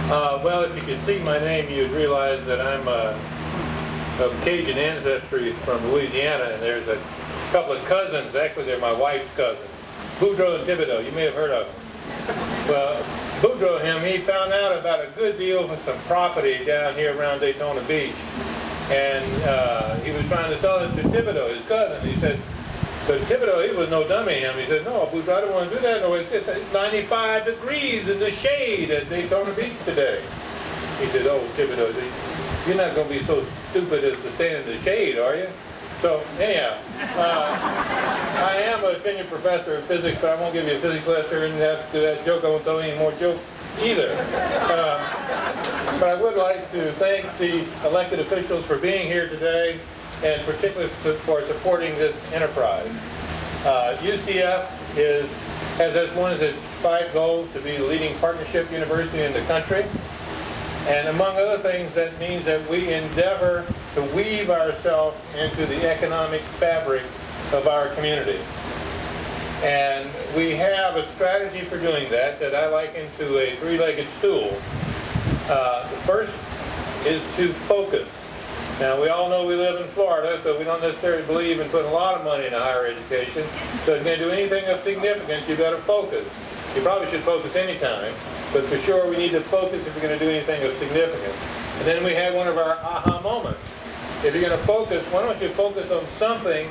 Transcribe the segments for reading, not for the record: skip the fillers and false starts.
Well, if you could see my name, you'd realize that I'm of Cajun ancestry from Louisiana, and there's a couple of cousins. Actually, they're my wife's cousins, Boudreaux and Thibodeau. You may have heard of them. Well, Boudreaux, he found out about a good deal for some property down here around Daytona Beach, and he was trying to sell it to Thibodeau, his cousin. He said, but Thibodeau, he was no dummy. He said, no, Boudreaux, I don't want to do that. No, it's 95 degrees in the shade at Daytona Beach today. He said, oh, Thibodeau, you're not going to be so stupid as to stand in the shade, are you? So, anyhow, I am a tenured professor of physics, but I won't give you a physics lecture, and after that joke, I won't tell any more jokes either. But I would like to thank the elected officials for being here today, and particularly for supporting this enterprise. UCF has as one of its 5 goals to be the leading partnership university in the country. And among other things, that means that we endeavor to weave ourselves into the economic fabric of our community. And we have a strategy for doing that I liken to a 3-legged stool. The first is to focus. Now, we all know we live in Florida, so we don't necessarily believe in putting a lot of money into higher education. So if you're going to do anything of significance, you've got to focus. You probably should focus anytime, but for sure we need to focus if you're going to do anything of significance. And then we have one of our aha moments. If you're going to focus, why don't you focus on something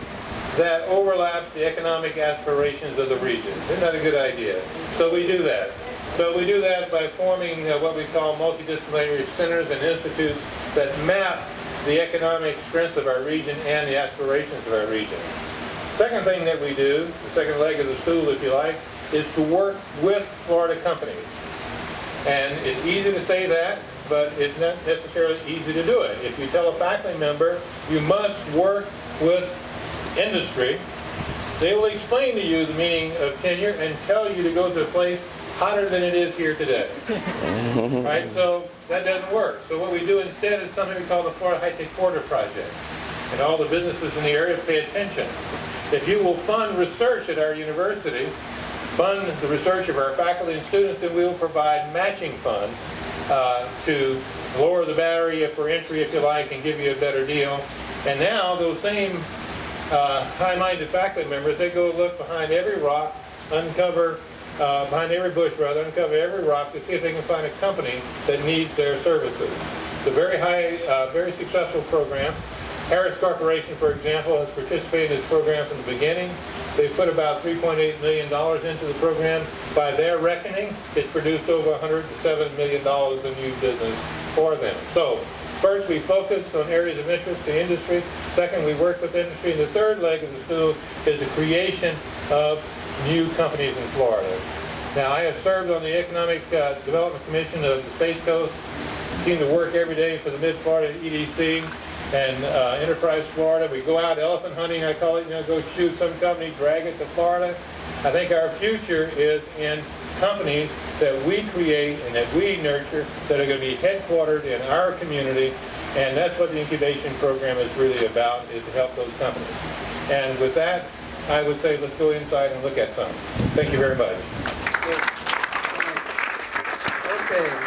that overlaps the economic aspirations of the region? Isn't that a good idea? So we do that. So we do that by forming what we call multidisciplinary centers and institutes that map the economic strengths of our region and the aspirations of our region. Second thing that we do, the second leg of the stool if you like, is to work with Florida companies. And it's easy to say that, but it's not necessarily easy to do it. If you tell a faculty member you must work with industry, they will explain to you the meaning of tenure and tell you to go to a place hotter than it is here today. Right? So that doesn't work. So what we do instead is something we call the Florida High Tech Corridor Project. And all the businesses in the area pay attention. If you will fund research at our university, fund the research of our faculty and students, then we will provide matching funds to lower the barrier for entry, if you like, and give you a better deal. And now those same high-minded faculty members, they go look behind every rock, uncover behind every bush, rather, uncover every rock to see if they can find a company that needs their services. It's a very very successful program. Harris Corporation, for example, has participated in this program from the beginning. They've put about $3.8 million into the program. By their reckoning, it's produced over $107 million in new business for them. So, first, we focus on areas of interest to industry. Second, we work with industry. And the third leg of the stool is the creation of new companies in Florida. Now, I have served on the Economic Development Commission of the Space Coast. Seem to work every day for the Mid-Florida EDC and Enterprise Florida. We go out elephant hunting, I call it, go shoot some company, drag it to Florida. I think our future is in companies that we create and that we nurture that are going to be headquartered in our community, and that's what the incubation program is really about, is to help those companies. And with that, I would say let's go inside and look at some. Thank you very much. Okay.